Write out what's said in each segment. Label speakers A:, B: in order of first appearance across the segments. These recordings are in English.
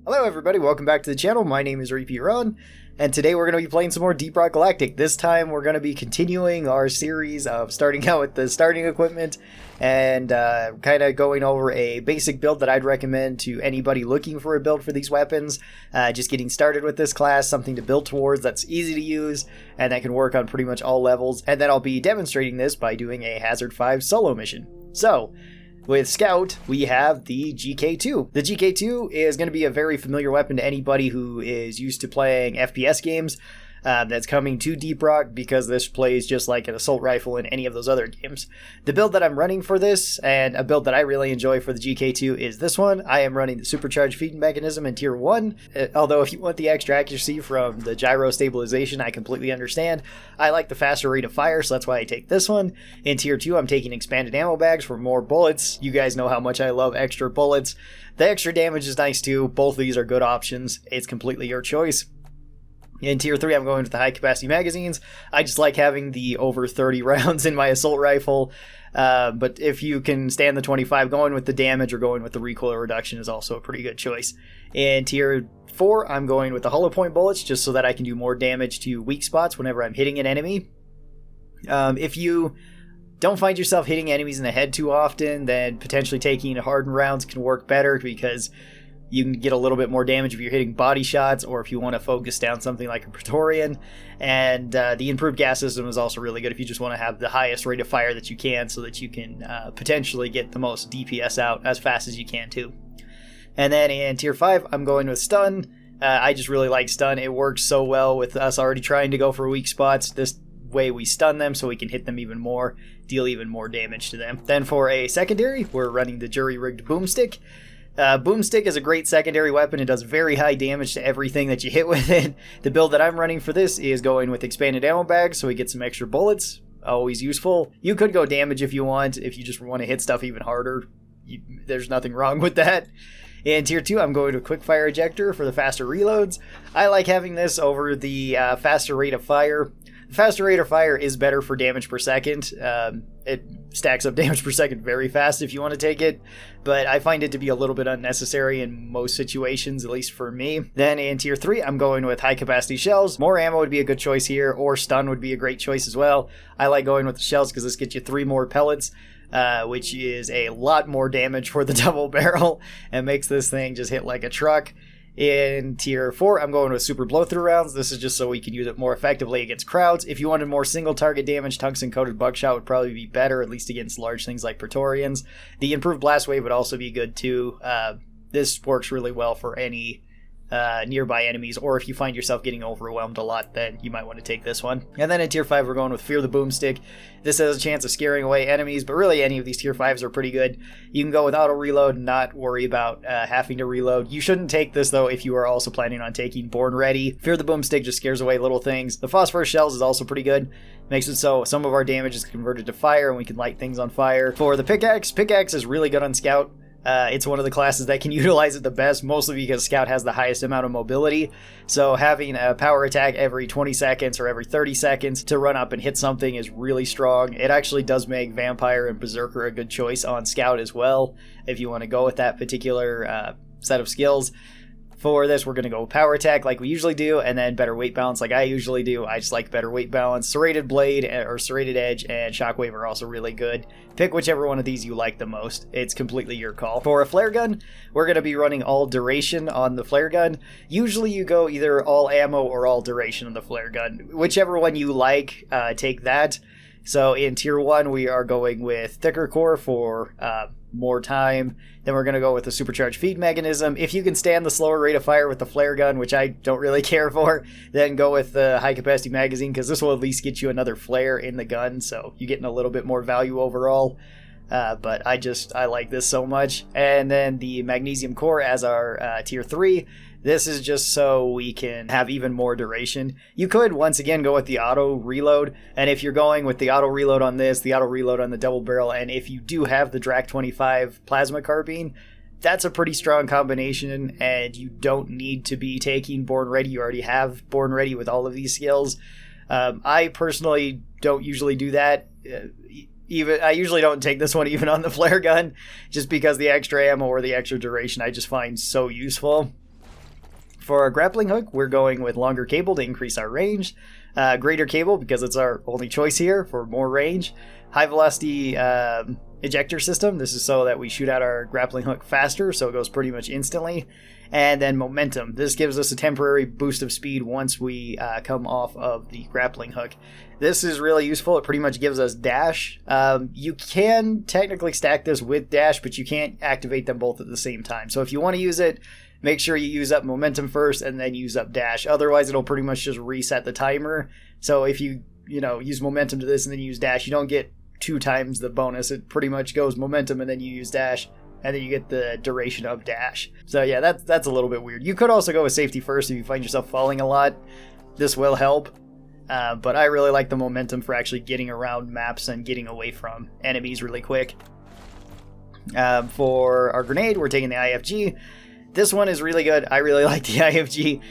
A: Hello everybody, welcome back to the channel. My name is Repeat Run, and today we're going to be playing some more Deep Rock Galactic. This time we're going to be continuing our series of starting out with the starting equipment and kind of going over a basic build that I'd recommend to anybody looking for a build for these weapons. Just getting started with this class, something to build towards that's easy to use and that can work on pretty much all levels. And then I'll be demonstrating this by doing a Hazard 5 solo mission. So, with Scout, we have the GK2. The GK2 is going to be a very familiar weapon to anybody who is used to playing FPS games. That's coming to Deep Rock because this plays just like an assault rifle in any of those other games. The build that I'm running for this, and a build that I really enjoy for the GK2, is this one. I am running the supercharged feeding mechanism in Tier 1, although if you want the extra accuracy from the gyro stabilization, I completely understand. I like the faster rate of fire, so that's why I take this one. In Tier 2, I'm taking expanded ammo bags for more bullets. You guys know how much I love extra bullets. The extra damage is nice too. Both of these are good options. It's completely your choice. In Tier 3, I'm going with the high-capacity magazines. I just like having the over 30 rounds in my assault rifle. But if you can stand the 25, going with the damage or going with the recoil reduction is also a pretty good choice. In Tier 4, I'm going with the hollow point bullets, just so that I can do more damage to weak spots whenever I'm hitting an enemy. If you don't find yourself hitting enemies in the head too often, then potentially taking hardened rounds can work better because you can get a little bit more damage if you're hitting body shots or if you want to focus down something like a Praetorian. And the improved gas system is also really good if you just want to have the highest rate of fire that you can so that you can potentially get the most DPS out as fast as you can too. And then in Tier 5, I'm going with Stun. I just really like Stun. It works so well with us already trying to go for weak spots. This way we stun them so we can hit them even more, deal even more damage to them. Then for a secondary, we're running the jury-rigged boomstick. Boomstick is a great secondary weapon. It does very high damage to everything that you hit with it. The build that I'm running for this is going with expanded ammo bags, so we get some extra bullets. Always useful. You could go damage if you want, if you just want to hit stuff even harder. There's nothing wrong with that. In Tier 2, I'm going to quick fire ejector for the faster reloads. I like having this over the faster rate of fire. The faster rate of fire is better for damage per second. It stacks up damage per second very fast if you want to take it, but I find it to be a little bit unnecessary in most situations, at least for me. Then in Tier 3, I'm going with high capacity shells. More ammo would be a good choice here, or stun would be a great choice as well. I like going with the shells because this gets you 3 more pellets, which is a lot more damage for the double barrel and makes this thing just hit like a truck. In Tier 4, I'm going with super blow-through rounds. This is just so we can use it more effectively against crowds. If you wanted more single target damage, tungsten-coated buckshot would probably be better, at least against large things like Praetorians. The improved blast wave would also be good too. This works really well for any nearby enemies, or if you find yourself getting overwhelmed a lot, then you might want to take this one. And then in Tier 5, we're going with Fear the Boomstick. This has a chance of scaring away enemies, but really any of these Tier 5s are pretty good. You can go with auto reload and not worry about having to reload. You shouldn't take this though if you are also planning on taking Born Ready. Fear the Boomstick just scares away little things. The Phosphorus Shells is also pretty good. Makes it so some of our damage is converted to fire and we can light things on fire. For the Pickaxe is really good on Scout. It's one of the classes that can utilize it the best, mostly because Scout has the highest amount of mobility. So having a power attack every 20 seconds or every 30 seconds to run up and hit something is really strong. It actually does make Vampire and Berserker a good choice on Scout as well, if you want to go with that particular set of skills. For this, we're going to go power attack like we usually do, and then better weight balance like I usually do. I just like better weight balance. Serrated blade or serrated edge and shockwave are also really good. Pick whichever one of these you like the most. It's completely your call. For a flare gun, we're going to be running all duration on the flare gun. Usually you go either all ammo or all duration on the flare gun. Whichever one you like, take that. So in Tier 1, we are going with thicker core for more time. Then we're going to go with the supercharged feed mechanism. If you can stand the slower rate of fire with the flare gun, which I don't really care for, then go with the high capacity magazine, because this will at least get you another flare in the gun, so you're getting a little bit more value overall. But I like this so much. And then the magnesium core as our Tier 3. This is just so we can have even more duration. You could, once again, go with the auto reload. And if you're going with the auto reload on this, the auto reload on the double barrel, and if you do have the Drac 25 plasma carbine, that's a pretty strong combination, and you don't need to be taking Born Ready. You already have Born Ready with all of these skills. I personally don't usually do that. I usually don't take this one even on the flare gun, just because the extra ammo or the extra duration I just find so useful. For our grappling hook, we're going with longer cable to increase our range, greater cable because it's our only choice here for more range, high velocity ejector system. This is so that we shoot out our grappling hook faster, so it goes pretty much instantly. And then momentum. This gives us a temporary boost of speed once we come off of the grappling hook. This is really useful. It pretty much gives us dash. You can technically stack this with dash, but you can't activate them both at the same time. So if you want to use it, make sure you use up momentum first and then use up dash. Otherwise, it'll pretty much just reset the timer. So if you use momentum to this and then use dash, you don't get 2 times the bonus. It pretty much goes momentum and then you use dash, and then you get the duration of dash. So yeah, that's a little bit weird. You could also go with safety first if you find yourself falling a lot. This will help. But I really like the momentum for actually getting around maps and getting away from enemies really quick. For our grenade, we're taking the IFG. This one is really good. I really like the IFG.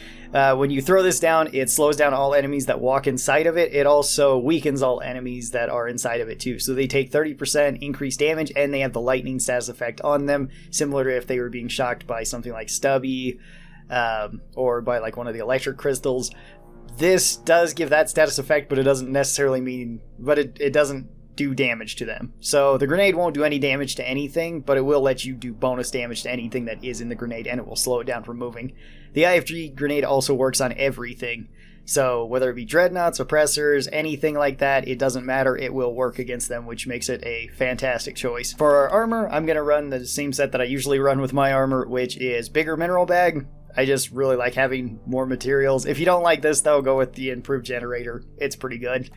A: When you throw this down, it slows down all enemies that walk inside of it. It also weakens all enemies that are inside of it too. So they take 30% increased damage, and they have the lightning status effect on them, similar to if they were being shocked by something like Stubby or by like one of the electric crystals. This does give that status effect, but it doesn't necessarily mean, but it doesn't do damage to them. So the grenade won't do any damage to anything, but it will let you do bonus damage to anything that is in the grenade, and it will slow it down from moving. The IFG grenade also works on everything. So whether it be dreadnoughts, oppressors, anything like that, it doesn't matter. It will work against them, which makes it a fantastic choice. For our armor, I'm going to run the same set that I usually run with my armor, which is bigger mineral bag. I just really like having more materials. If you don't like this, though, go with the improved generator. It's pretty good.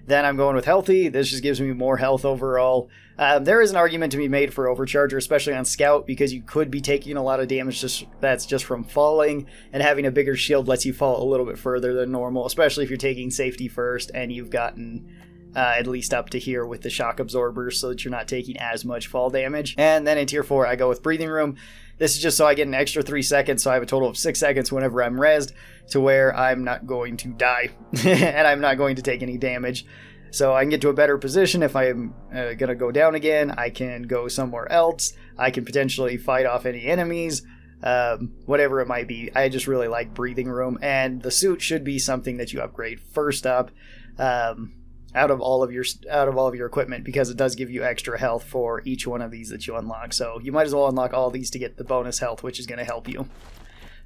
A: Then I'm going with healthy. This just gives me more health overall. There is an argument to be made for overcharger, especially on scout, because you could be taking a lot of damage that's just from falling, and having a bigger shield lets you fall a little bit further than normal, especially if you're taking safety first and you've gotten at least up to here with the shock absorbers so that you're not taking as much fall damage. And then in tier 4, I go with breathing room. This is just so I get an extra 3 seconds, so I have a total of 6 seconds whenever I'm rezzed, to where I'm not going to die, and I'm not going to take any damage. So I can get to a better position if I'm going to go down again. I can go somewhere else. I can potentially fight off any enemies, whatever it might be. I just really like breathing room, and the suit should be something that you upgrade first up. Out of all of your equipment, because it does give you extra health for each one of these that you unlock. So you might as well unlock all these to get the bonus health, which is going to help you.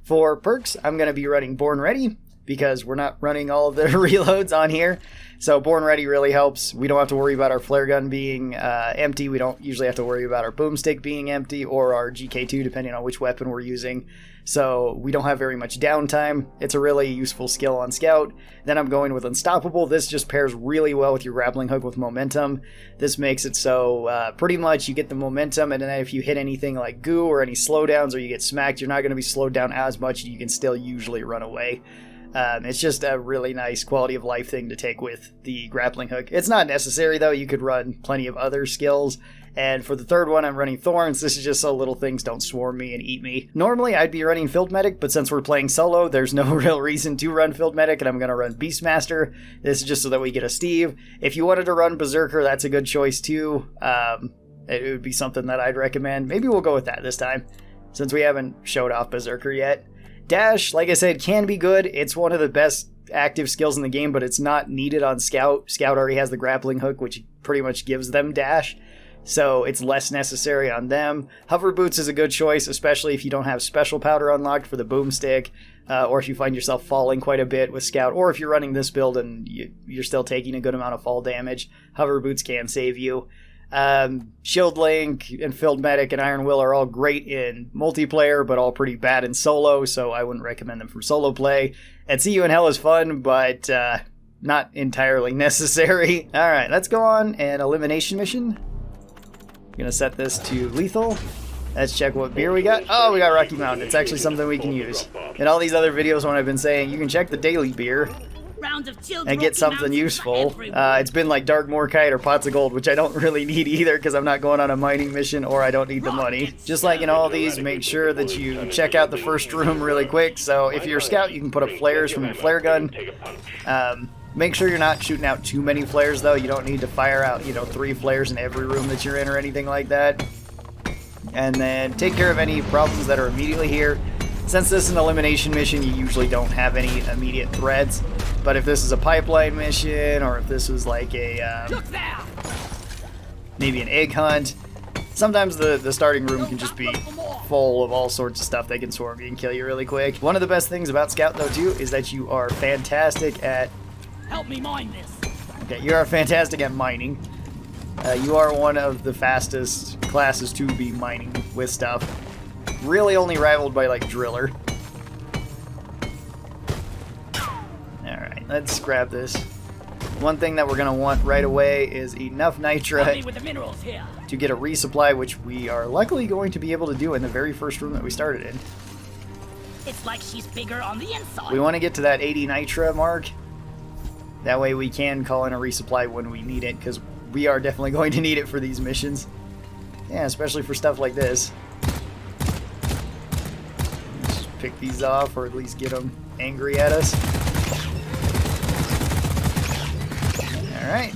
A: For perks, I'm going to be running Born Ready, because we're not running all of the reloads on here. So Born Ready really helps. We don't have to worry about our flare gun being empty. We don't usually have to worry about our boomstick being empty, or our GK2, depending on which weapon we're using. So we don't have very much downtime. It's a really useful skill on scout. Then I'm going with Unstoppable. This just pairs really well with your grappling hook with momentum. This makes it so pretty much you get the momentum, and then if you hit anything like goo or any slowdowns, or you get smacked, you're not going to be slowed down as much, and you can still usually run away. It's just a really nice quality of life thing to take with the grappling hook. It's not necessary, though. You could run plenty of other skills. And for the third one, I'm running Thorns. This is just so little things don't swarm me and eat me. Normally, I'd be running Field Medic, but since we're playing solo, there's no real reason to run Field Medic, and I'm going to run Beastmaster. This is just so that we get a Steve. If you wanted to run Berserker, that's a good choice, too. It would be something that I'd recommend. Maybe we'll go with that this time, since we haven't showed off Berserker yet. Dash, like I said, can be good. It's one of the best active skills in the game, but it's not needed on Scout. Scout already has the grappling hook, which pretty much gives them dash, so it's less necessary on them. Hover boots is a good choice, especially if you don't have special powder unlocked for the boomstick, or if you find yourself falling quite a bit with Scout, or if you're running this build and you're still taking a good amount of fall damage. Hover boots can save you. Shield Link and Field Medic and Iron Will are all great in multiplayer, but all pretty bad in solo, so I wouldn't recommend them for solo play. And See You in Hell is fun, but not entirely necessary. Alright, let's go on an Elimination Mission. I'm gonna set this to lethal. Let's check what beer we got. Oh, we got Rocky Mountain. It's actually something we can use. In all these other videos when I've been saying, you can check the daily beer and get something useful. It's been like Dark Morkite or Pots of Gold, which I don't really need either because I'm not going on a mining mission, or I don't need the money. Just like in all these, make sure that you check out the first room really quick. So if you're a scout, you can put up flares from your flare gun. Make sure you're not shooting out too many flares, though. You don't need to fire out, 3 flares in every room that you're in or anything like that. And then take care of any problems that are immediately here. Since this is an elimination mission, you usually don't have any immediate threats. But if this is a pipeline mission, or if this was like a maybe an egg hunt, sometimes the starting room can just be full of all sorts of stuff that can swarm you and kill you really quick. One of the best things about Scout though too is that you are fantastic at...
B: Help me mine this.
A: Okay, you are fantastic at mining. You are one of the fastest classes to be mining with stuff. Really only rivaled by like Driller. Alright, let's grab this. One thing that we're going to want right away is enough nitra to get a resupply, which we are luckily going to be able to do in the very first room that we started in.
B: It's like she's bigger on the inside.
A: We want to get to that 80 nitra mark. That way we can call in a resupply when we need it, because we are definitely going to need it for these missions. Yeah, especially for stuff like this. Just pick these off, or at least get them angry at us. Alright.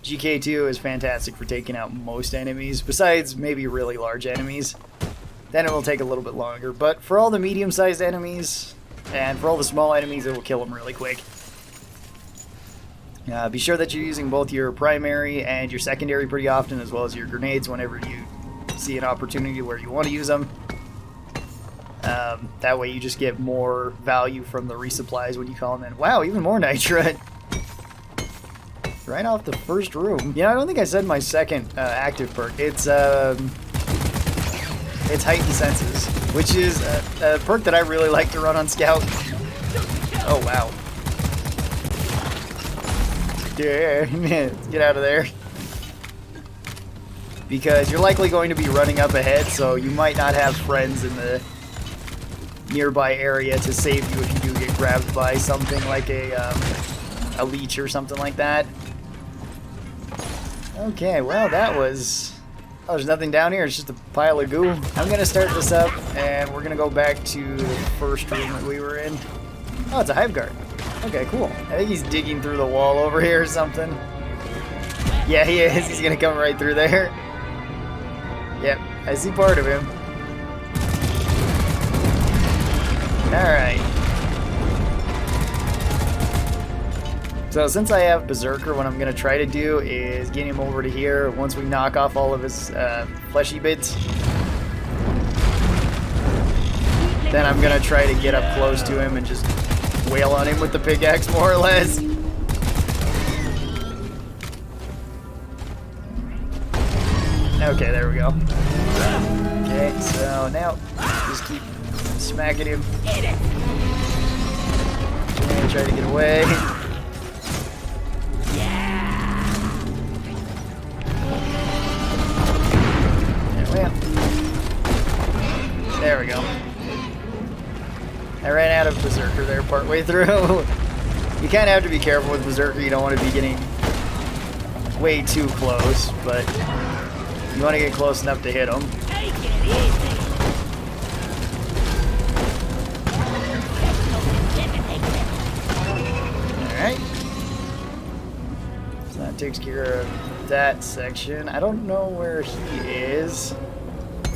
A: GK2 is fantastic for taking out most enemies, besides maybe really large enemies. Then it will take a little bit longer, but for all the medium-sized enemies, and for all the small enemies, it will kill them really quick. Be sure that you're using both your primary and your secondary pretty often, as well as your grenades whenever you see an opportunity where you want to use them. That way you just get more value from the resupplies when you call them in. Wow, even more nitra! Right off the first room. You know, I don't think I said my second active perk. It's Heightened Senses, which is a perk that I really like to run on Scout. Oh, wow. Yeah, let's get out of there. Because you're likely going to be running up ahead, so you might not have friends in the nearby area to save you if you do get grabbed by something like a leech or something like that. Okay, well that was... Oh, there's nothing down here, it's just a pile of goo. I'm gonna start this up, and we're gonna go back to the first room that we were in. Oh, it's a Hive Guard. Okay, cool. I think he's digging through the wall over here or something. Yeah, he is. He's gonna come right through there. Yep, I see part of him. Alright. So since I have Berserker, what I'm going to try to do is get him over to here once we knock off all of his fleshy bits. Then I'm going to try to get up close to him and just wail on him with the pickaxe, more or less. Okay, there we go. Okay, so now just keep smacking him. And try to get away. There we go. I ran out of Berserker there partway through. You kind of have to be careful with Berserker. You don't want to be getting way too close, but you want to get close enough to hit him. Alright. So that takes care of that section. I don't know where he is.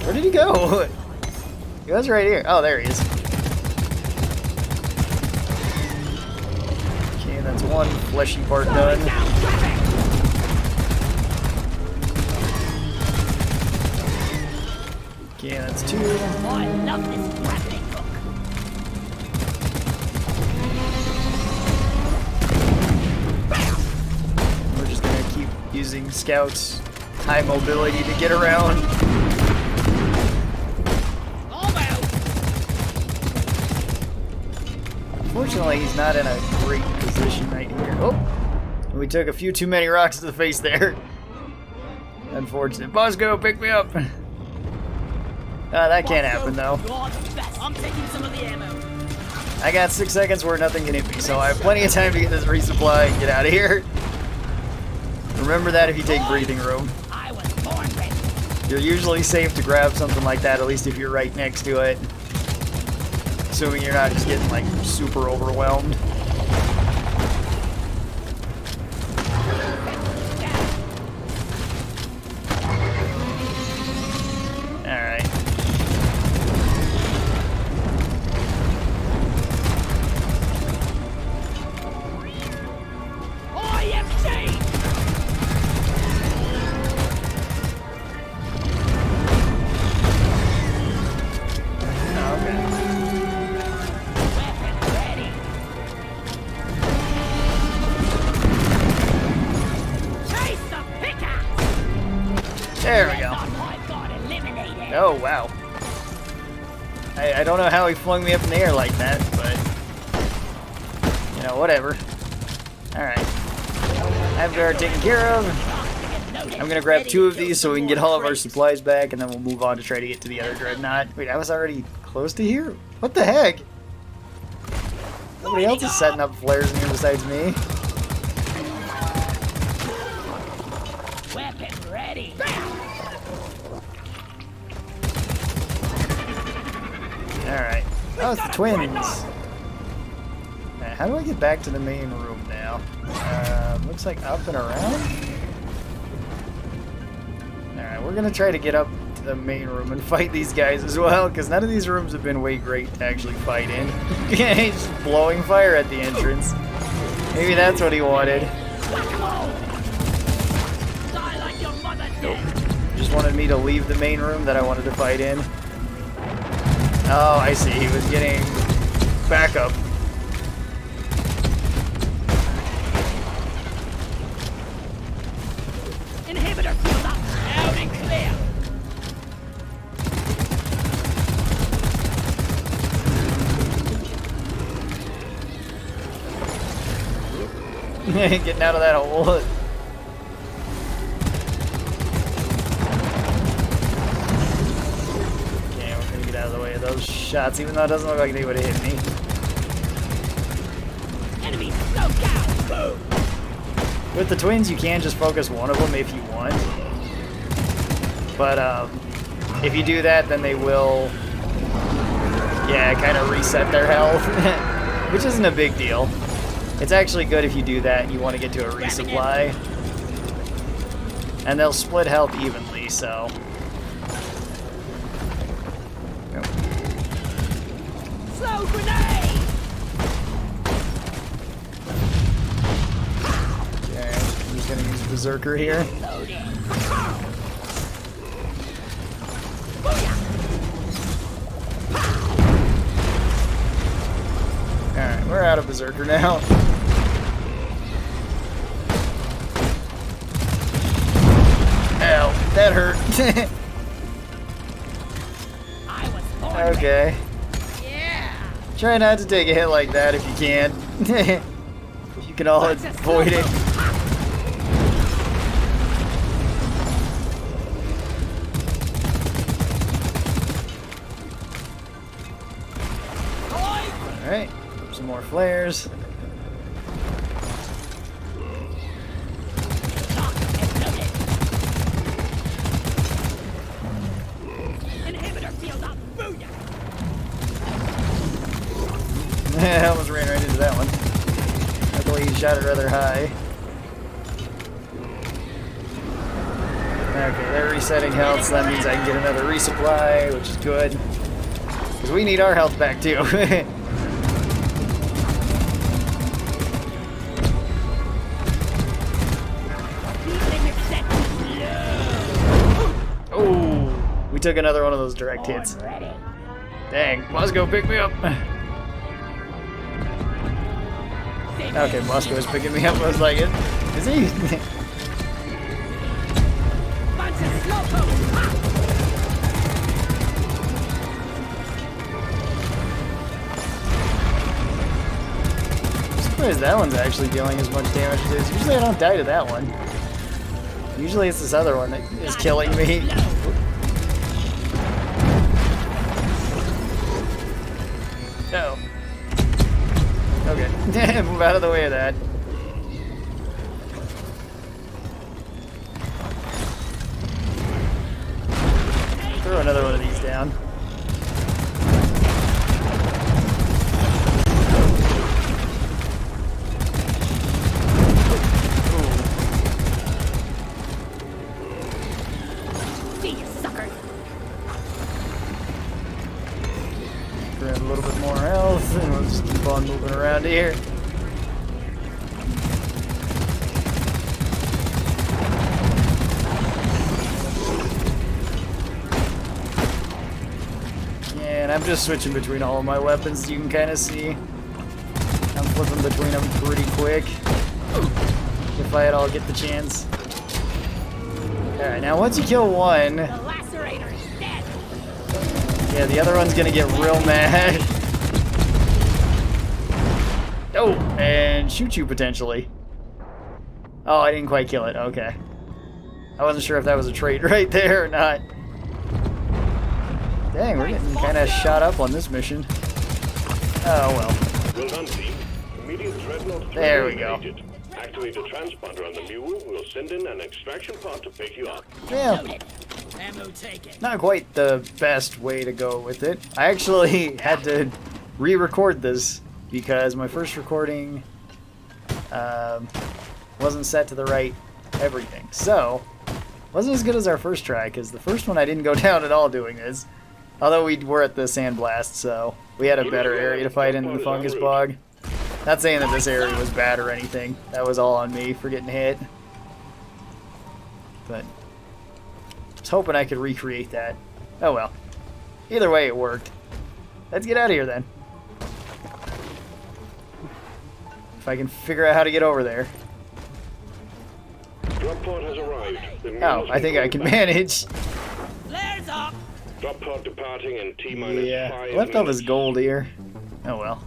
A: Where did he go? He was right here. Oh, there he is. Okay, that's one fleshy part done. Okay, that's two.
B: I love this grappling hook.
A: We're just gonna keep using Scout's high mobility to get around. Unfortunately, he's not in a great position right here. Oh! We took a few too many rocks to the face there. Unfortunate. Bosco, pick me up! That can't happen, though.
B: I'm taking some of the ammo.
A: I got 6 seconds where nothing can hit me, so I have plenty of time to get this resupply and get out of here. Remember that if you take breathing room.
B: I was born ready.
A: You're usually safe to grab something like that, at least if you're right next to it. Assuming you're not just getting, like, super overwhelmed. Alright. don't know how he flung me up in the air like that, but you know, whatever. Alright. Hive Guard taken care of. I'm gonna grab 2 of these so we can get all of our supplies back, and then we'll move on to try to get to the other dreadnought. Wait, I was already close to here? What the heck? Nobody else is setting up flares in here besides me.
B: Weapon ready.
A: Alright. Oh, it's the twins. How do I get back to the main room now? Looks like up and around? Alright, we're gonna try to get up to the main room and fight these guys as well, because none of these rooms have been way great to actually fight in. He's just blowing fire at the entrance. Maybe that's what he wanted. Nope. Just wanted me to leave the main room that I wanted to fight in. Oh, I see. He was getting backup.
B: Inhibitor field up. Loud and clear.
A: Getting out of that hole. Out of the way of those shots, even though it doesn't look like they would have hit me.
B: Enemy slow down. Boom.
A: With the twins, you can just focus one of them if you want. But if you do that, then they will, yeah, kind of reset their health, which isn't a big deal. It's actually good if you do that and you want to get to a resupply. And they'll split health evenly, so.
B: Slow grenade.
A: Okay, I'm just gonna use Berserker here. Alright, we're out of Berserker now. Ow, that hurt. Okay. Try not to take a hit like that if you can. You can all avoid it. Alright, some more flares.
B: Inhibitor field up. Booyah.
A: I almost ran right into that one. Luckily, he shot it rather high. Okay, they're resetting health, so that means I can get another resupply, which is good. Because we need our health back, too. Oh, we took another one of those direct hits. Dang, Moscow, pick me up. Okay, Moscow is picking me up. I was like, is he? I'm surprised that one's actually dealing as much damage as this. Usually I don't die to that one. Usually it's this other one that is killing me. No. Okay, move out of the way of that. Throw another one of these down.
B: See you, sucker.
A: Grab a little bit more health, and we'll just keep on moving around here. And I'm just switching between all of my weapons, you can kind of see. I'm flipping between them pretty quick, if I at all get the chance. Alright, now once you kill one,
B: The lacerator is dead.
A: Yeah, the other one's gonna get real mad. Oh, and shoot you potentially. Oh, I didn't quite kill it. Okay. I wasn't sure if that was a trait right there or not. Dang, we're getting kind of shot up on this mission. Oh, well.
C: Well done, team. Immediate dreadnought
A: There we go.
C: activated. Activate the transponder on the mule. We'll send in an extraction pod to pick you up.
A: Yeah,
B: Ammo taken.
A: not quite the best way to go with it. I actually had to re-record this because my first recording wasn't set to the right everything. So, wasn't as good as our first try, because the first one I didn't go down at all doing this. Although we were at the sandblast, so we had a better area to fight in the fungus bog. Not saying that this area was bad or anything. That was all on me for getting hit. But I was hoping I could recreate that. Oh well. Either way, it worked. Let's get out of here then. If I can figure out how to get over there.
C: Drop pod has arrived. The
A: Oh,
C: mule's
A: I think I can manage.
B: Flares up.
C: Drop pod departing in T-minus
A: Yeah,
C: 5
A: left all
C: minutes.
A: his gold here. Oh well.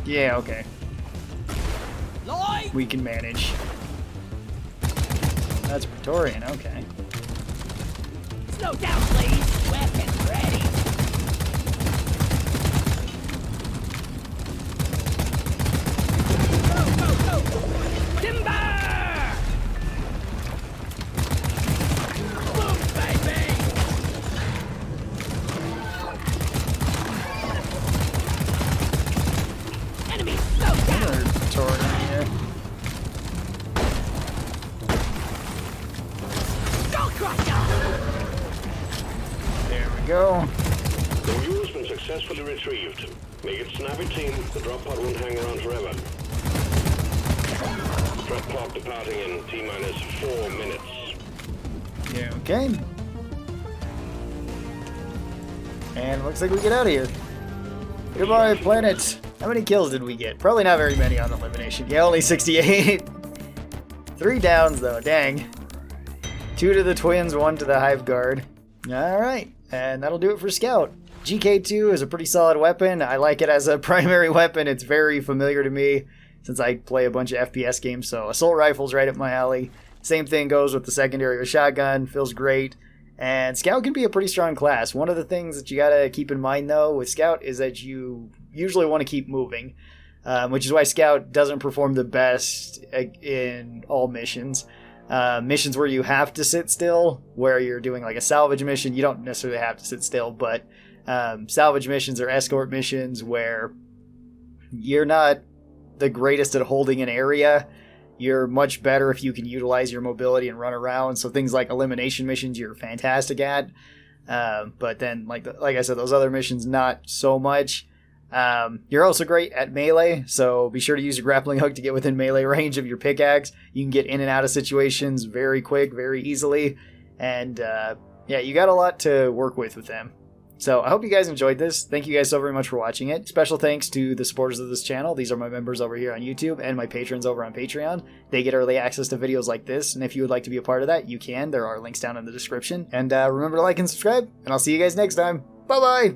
A: Yeah, okay.
B: Light.
A: We can manage. That's Praetorian, okay.
B: Slow down, please. Weapons ready. Go, go, go. Timber! Boom, baby! Enemy slow down!
A: Another Praetorian here.
B: Skull crusher!
A: There we go.
C: The mule's been successfully retrieved. Make it snappy, team. The drop pod won't hang around forever. Drop pod departing in T-minus 4 minutes.
A: Yeah, okay. And looks like we get out of here. Goodbye, planet. How many kills did we get? Probably not very many on elimination. Yeah, only 68. 3 downs, though. Dang. 2 to the twins, 1 to the Hive Guard. Alright, and that'll do it for Scout. GK2 is a pretty solid weapon. I like it as a primary weapon. It's very familiar to me since I play a bunch of FPS games, so assault rifle's right up my alley. Same thing goes with the secondary with shotgun. Feels great. And Scout can be a pretty strong class. One of the things that you gotta keep in mind, though, with Scout is that you usually want to keep moving, which is why Scout doesn't perform the best in all missions. Missions where you have to sit still, where you're doing like a salvage mission, you don't necessarily have to sit still, but salvage missions or escort missions where you're not the greatest at holding an area. You're much better if you can utilize your mobility and run around. So things like elimination missions, you're fantastic at. But then, like I said, those other missions, not so much. You're also great at melee, so be sure to use your grappling hook to get within melee range of your pickaxe. You can get in and out of situations very quick, very easily. And yeah, you got a lot to work with them. So I hope you guys enjoyed this. Thank you guys so very much for watching it. Special thanks to the supporters of this channel. These are my members over here on YouTube and my patrons over on Patreon. They get early access to videos like this, and if you would like to be a part of that, you can. There are links down in the description. And remember to like and subscribe, and I'll see you guys next time. Bye-bye!